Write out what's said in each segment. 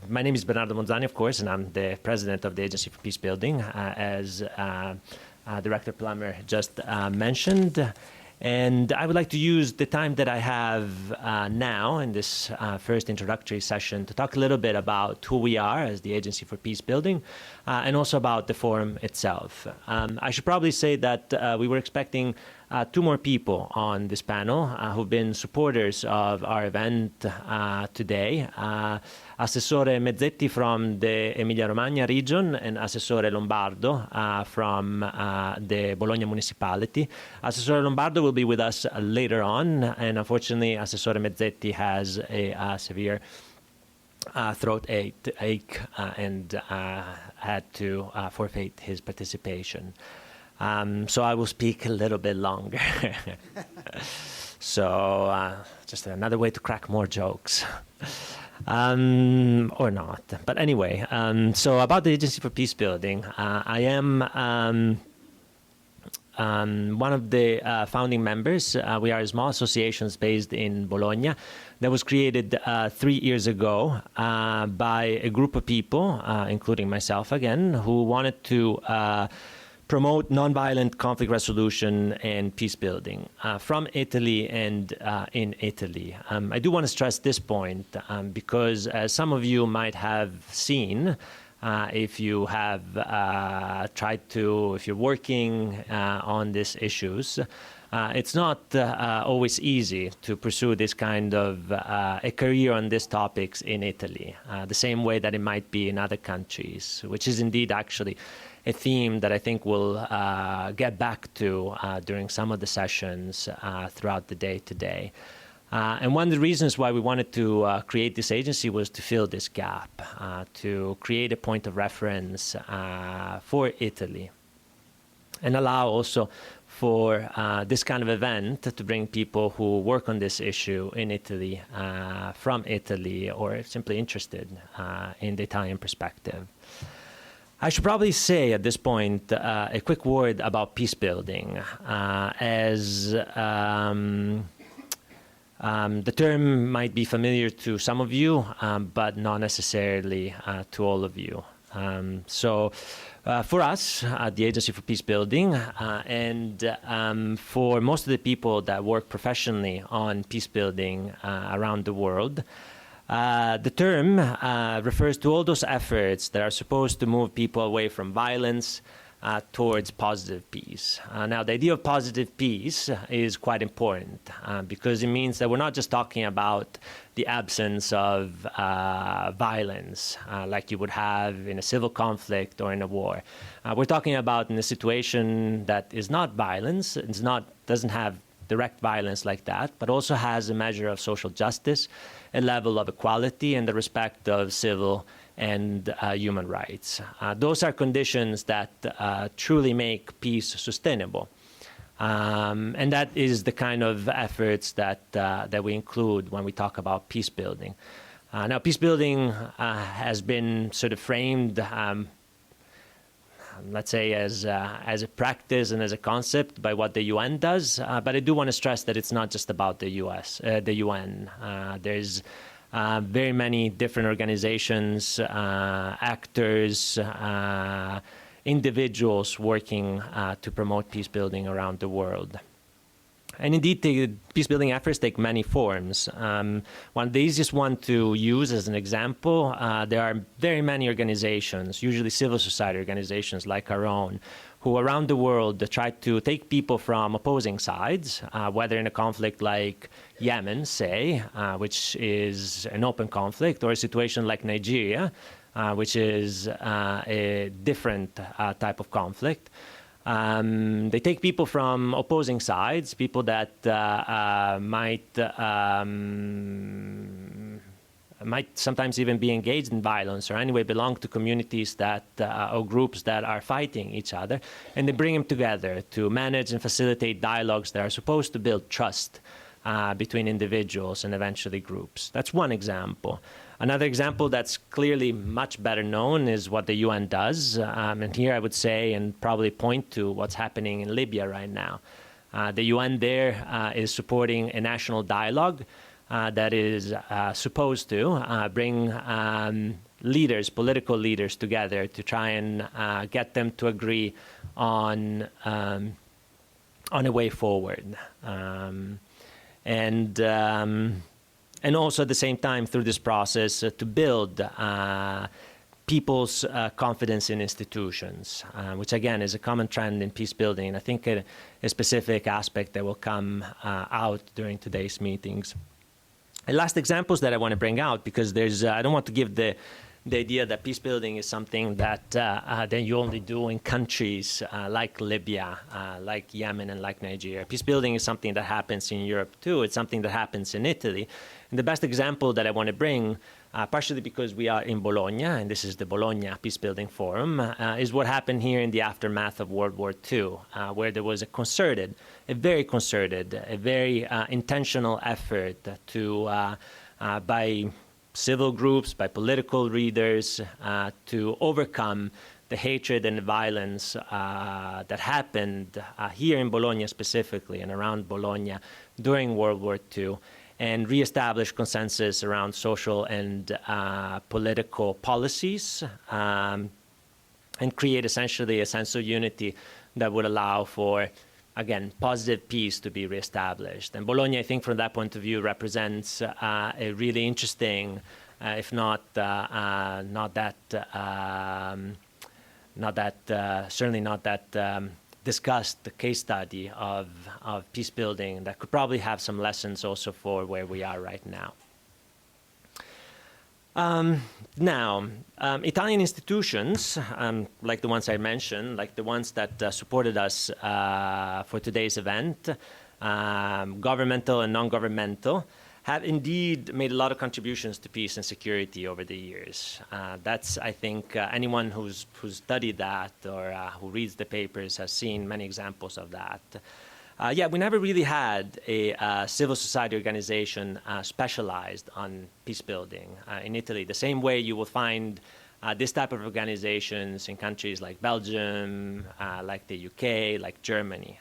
my name is Bernardo Monzani, of course, and I'm the president of the Agency for Peacebuilding, as Director Plummer just mentioned. And I would like to use the time that I have now in this first introductory session to talk a little bit about who we are as the Agency for Peacebuilding, and also about the forum itself. I should probably say that we were expecting two more people on this panel who've been supporters of our event today. Assessore Mezzetti from the Emilia-Romagna region and Assessore Lombardo from the Bologna municipality. Assessore Lombardo will be with us later on, and unfortunately Assessore Mezzetti has a severe throat ache and had to forfeit his participation. So I will speak a little bit longer. So just another way to crack more jokes. Or not. But anyway, so about the Agency for Peacebuilding, I am one of the founding members. We are a small association based in Bologna that was created 3 years ago by a group of people, including myself again, who wanted to promote nonviolent conflict resolution and peace building from Italy and in Italy. I do want to stress this point because as some of you might have seen, if you have if you're working on these issues, it's not always easy to pursue this kind of a career on these topics in Italy, the same way that it might be in other countries, which is indeed actually a theme that I think we'll get back to during some of the sessions throughout the day today. And one of the reasons why we wanted to create this agency was to fill this gap, to create a point of reference for Italy, and allow also for this kind of event to bring people who work on this issue in Italy, from Italy, or simply interested in the Italian perspective. I should probably say at this point a quick word about peace building, as the term might be familiar to some of you, but not necessarily to all of you. So for us, the Agency for Peacebuilding, and for most of the people that work professionally on peace building around the world, the term refers to all those efforts that are supposed to move people away from violence towards positive peace. Now, the idea of positive peace is quite important because it means that we're not just talking about the absence of violence like you would have in a civil conflict or in a war. We're talking about in a situation that is not violence, doesn't have direct violence like that, but also has a measure of social justice, a level of equality, and the respect of civil and human rights. Those are conditions that truly make peace sustainable. And that is the kind of efforts that we include when we talk about peace building. Now, peace building has been sort of framed let's say, as a practice and as a concept by what the UN does. But I do want to stress that it's not just about the UN. There's very many different organizations, actors, individuals working to promote peace building around the world. And indeed, the peace-building efforts take many forms. One of the easiest one to use as an example, there are very many organizations, usually civil society organizations like our own, who around the world try to take people from opposing sides, whether in a conflict like Yemen, say, which is an open conflict, or a situation like Nigeria, which is a different type of conflict. They take people from opposing sides, people that might sometimes even be engaged in violence or anyway belong to communities that or groups that are fighting each other, and they bring them together to manage and facilitate dialogues that are supposed to build trust between individuals and eventually groups. That's one example. Another example that's clearly much better known is what the UN does. And here I would say and probably point to what's happening in Libya right now. The UN there is supporting a national dialogue that is supposed to bring leaders, political leaders, together to try and get them to agree on a way forward, and also at the same time through this process to build people's confidence in institutions, which again is a common trend in peace building, and I think a specific aspect that will come out during today's meetings. The last examples that I want to bring out, because there's I don't want to give the idea that peace building is something that you only do in countries like Libya, like Yemen, and like Nigeria. Peace building is something that happens in Europe too. It's something that happens in Italy. And the best example that I want to bring, partially because we are in Bologna, and this is the Bologna Peacebuilding Forum, is what happened here in the aftermath of World War II, where there was a very concerted, a very intentional effort to, by civil groups, by political leaders, to overcome the hatred and the violence that happened here in Bologna specifically and around Bologna during World War II, and reestablish consensus around social and political policies, and create essentially a sense of unity that would allow for, again, positive peace to be reestablished. And Bologna, I think, from that point of view, represents a really interesting, if not certainly not that discussed case study of peace building that could probably have some lessons also for where we are right now. Italian institutions, like the ones I mentioned, like the ones that supported us for today's event, governmental and non-governmental, have indeed made a lot of contributions to peace and security over the years. That's, I think, anyone who's studied that or who reads the papers has seen many examples of that. We never really had a civil society organization specialized on peace building in Italy, the same way you will find this type of organizations in countries like Belgium, like the UK, like Germany.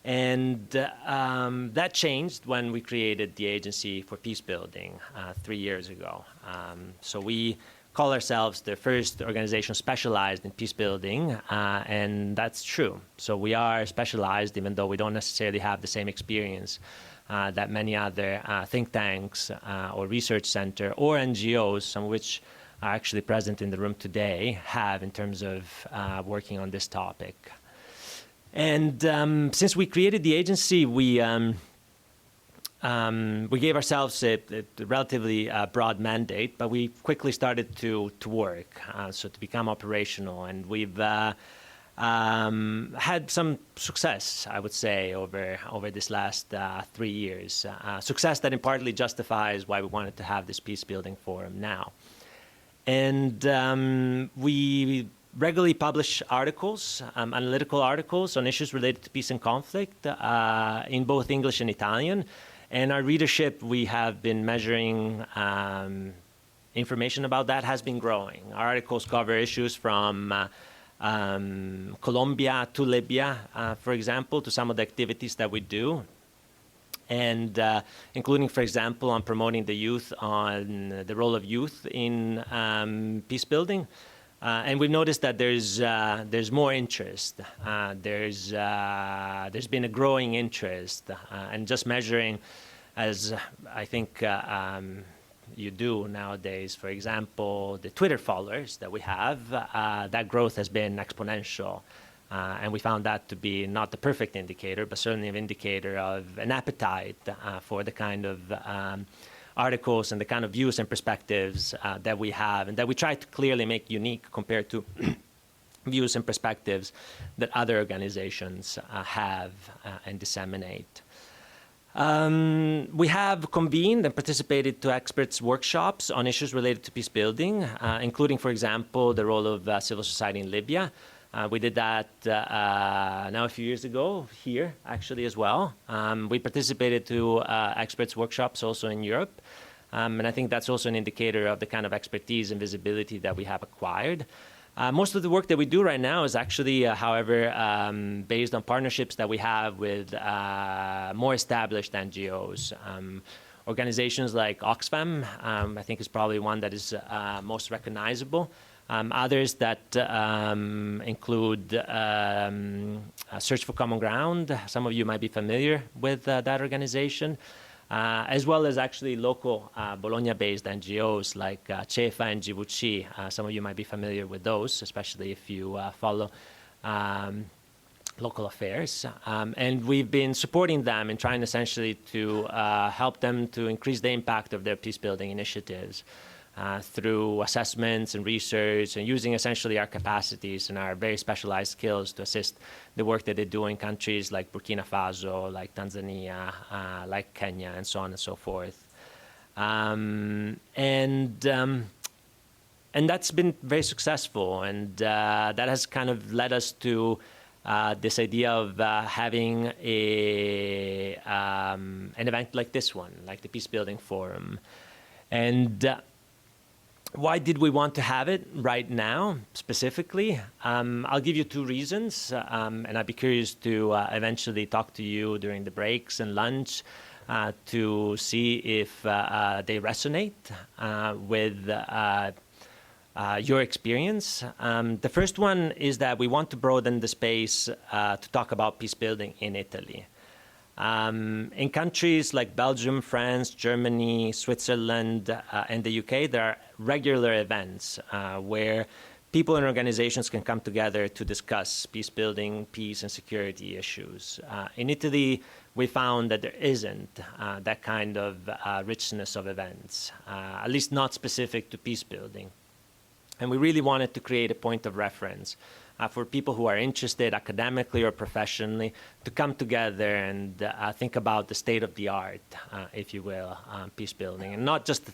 And that changed when we created the Agency for Peacebuilding 3 years ago. So we call ourselves the first organization specialized in peacebuilding, and that's true. So we are specialized, even though we don't necessarily have the same experience that many other think tanks or research center or NGOs, some of which are actually present in the room today, have in terms of working on this topic. And since we created the agency, we gave ourselves a relatively broad mandate, but we quickly started to work, so to become operational. And we've had some success, I would say, over this last 3 years. Success that in partly justifies why we wanted to have this peace-building forum now. And we regularly publish articles, analytical articles on issues related to peace and conflict in both English and Italian. And our readership, we have been measuring information about that, has been growing. Our articles cover issues from Colombia to Libya, for example, to some of the activities that we do. And including, for example, on promoting the youth, on the role of youth in peace building. And we've noticed that there's more interest. There's been a growing interest, and just measuring, as I think you do nowadays, for example, the Twitter followers that we have, that growth has been exponential. And we found that to be not the perfect indicator, but certainly an indicator of an appetite for the kind of articles and the kind of views and perspectives that we have, and that we try to clearly make unique compared to views and perspectives that other organizations have and disseminate. We have convened and participated to experts' workshops on issues related to peace building, including, for example, the role of civil society in Libya. We did that now a few years ago here, actually, as well. We participated to experts' workshops also in Europe. And I think that's also an indicator of the kind of expertise and visibility that we have acquired. Most of the work that we do right now is actually, however, based on partnerships that we have with more established NGOs. Organizations like Oxfam, I think, is probably one that is most recognizable. Others that include Search for Common Ground. Some of you might be familiar with that organization. As well as actually local Bologna-based NGOs like CEFA and GVC. Some of you might be familiar with those, especially if you follow local affairs. And we've been supporting them and trying essentially to help them to increase the impact of their peace-building initiatives through assessments and research, and using essentially our capacities and our very specialized skills to assist the work that they do in countries like Burkina Faso, like Tanzania, like Kenya, and so on and so forth. And that's been very successful, and that has kind of led us to this idea of having an event like this one, like the Peacebuilding Forum. And why did we want to have it right now, specifically? I'll give you two reasons, and I'd be curious to eventually talk to you during the breaks and lunch to see if they resonate with your experience. The first one is that we want to broaden the space to talk about peace building in Italy. In countries like Belgium, France, Germany, Switzerland, and the UK, there are regular events where people and organizations can come together to discuss peace building, peace and security issues. In Italy, we found that there isn't that kind of richness of events, at least not specific to peace building. And we really wanted to create a point of reference for people who are interested academically or professionally to come together and think about the state of the art, if you will, peace building. And not just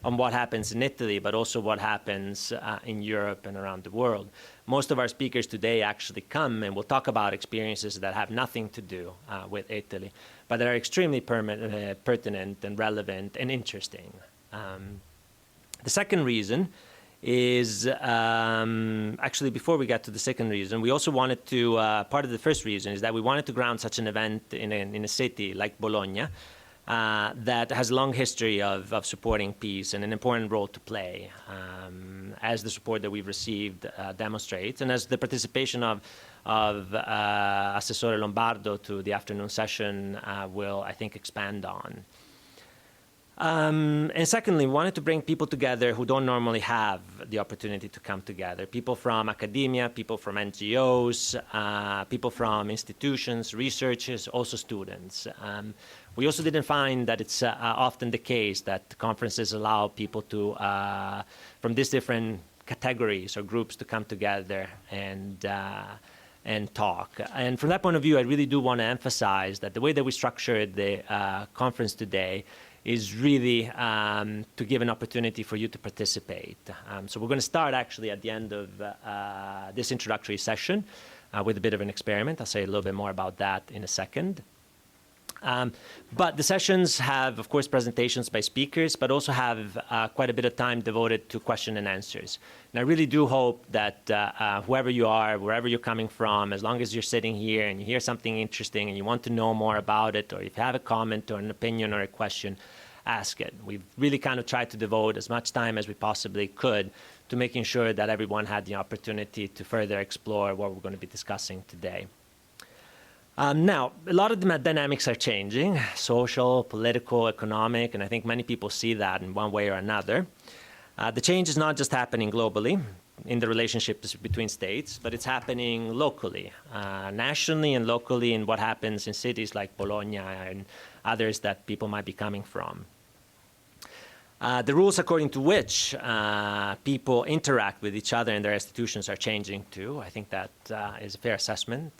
on what happens in Italy, but also what happens in Europe and around the world. Most of our speakers today actually come and will talk about experiences that have nothing to do with Italy, but that are extremely pertinent and relevant and interesting. The second reason is actually, before we get to the second reason, we also wanted to, part of the first reason is that we wanted to ground such an event in a city like Bologna that has a long history of supporting peace and an important role to play, as the support that we've received demonstrates, and as the participation of Assessore Lombardo to the afternoon session will, I think, expand on. And secondly, we wanted to bring people together who don't normally have the opportunity to come together. People from academia, people from NGOs, people from institutions, researchers, also students. We also didn't find that it's often the case that conferences allow people to, from these different categories or groups, to come together and talk. And from that point of view, I really do want to emphasize that the way that we structured the conference today is really to give an opportunity for you to participate. So we're going to start actually at the end of this introductory session with a bit of an experiment. I'll say a little bit more about that in a second. But the sessions have, of course, presentations by speakers, but also have quite a bit of time devoted to question and answers. And I really do hope that whoever you are, wherever you're coming from, as long as you're sitting here and you hear something interesting and you want to know more about it, or if you have a comment or an opinion or a question, ask it. We've really kind of tried to devote as much time as we possibly could to making sure that everyone had the opportunity to further explore what we're going to be discussing today. Now, a lot of the dynamics are changing, social, political, economic, and I think many people see that in one way or another. The change is not just happening globally in the relationships between states, but it's happening locally, nationally and locally, in what happens in cities like Bologna and others that people might be coming from. The rules according to which people interact with each other and their institutions are changing too. I think that is a fair assessment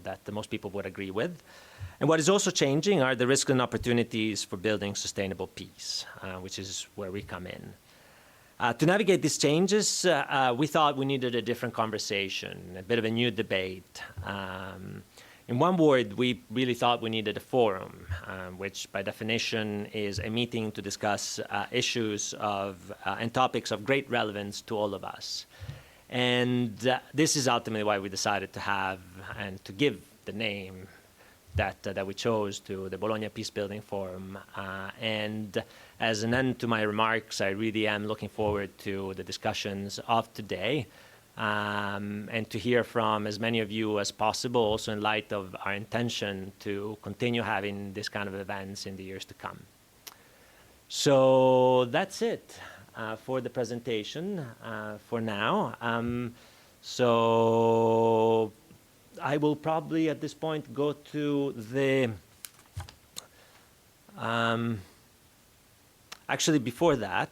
that most people would agree with. And what is also changing are the risks and opportunities for building sustainable peace, which is where we come in. To navigate these changes, we thought we needed a different conversation, a bit of a new debate. In one word, we really thought we needed a forum, which by definition is a meeting to discuss issues of and topics of great relevance to all of us. And this is ultimately why we decided to have and to give the name that we chose to the Bologna Peacebuilding Forum. And as an end to my remarks, I really am looking forward to the discussions of today, and to hear from as many of you as possible, also in light of our intention to continue having this kind of events in the years to come. So that's it for the presentation for now. So I will probably at this point go to the, actually before that,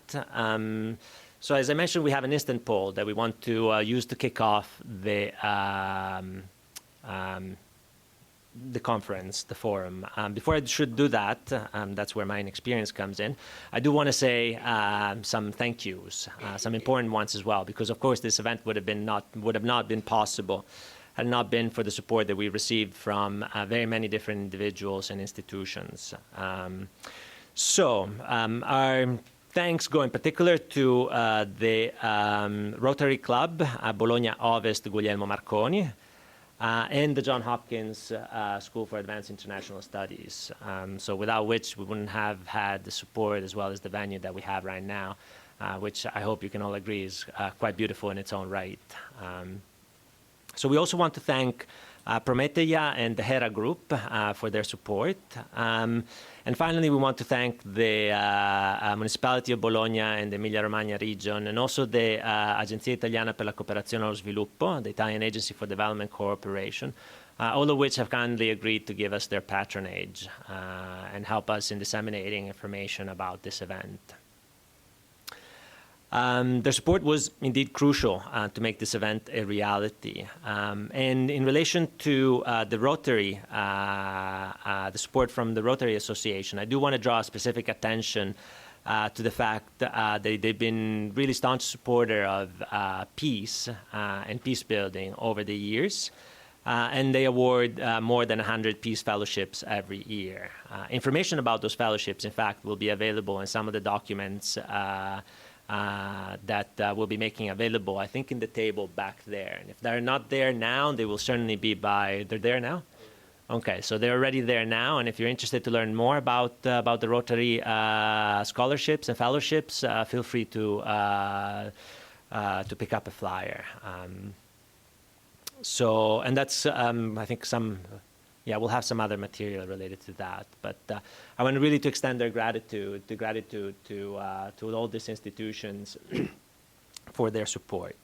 so as I mentioned, we have an instant poll that we want to use to kick off the conference, the forum. Before I should do that, that's where my inexperience comes in, I do want to say some thank yous, some important ones as well, because of course this event would have not been possible had it not been for the support that we received from very many different individuals and institutions. Our thanks go in particular to the Rotary Club, Bologna Ovest Guglielmo Marconi, and the Johns Hopkins School for Advanced International Studies, so without which we wouldn't have had the support as well as the venue that we have right now, which I hope you can all agree is quite beautiful in its own right. So we also want to thank Prometeia and the Hera Group for their support. And finally, we want to thank the Municipality of Bologna and the Emilia-Romagna region, and also the Agenzia Italiana per la Cooperazione allo Sviluppo, the Italian Agency for Development Cooperation, all of which have kindly agreed to give us their patronage and help us in disseminating information about this event. Their support was indeed crucial to make this event a reality. And in relation to the Rotary, the support from the Rotary Association, I do want to draw specific attention to the fact that they've been really staunch supporter of peace and peace building over the years. And they award more than 100 peace fellowships every year. Information about those fellowships, in fact, will be available in some of the documents that we'll be making available, I think, in the table back there. And if they're not there now, they will certainly be they're there now? Okay, so they're already there now, and if you're interested to learn more about the Rotary scholarships and fellowships, feel free to pick up a flyer. And that's, I think, we'll have some other material related to that. But I want really to extend their gratitude to all these institutions for their support.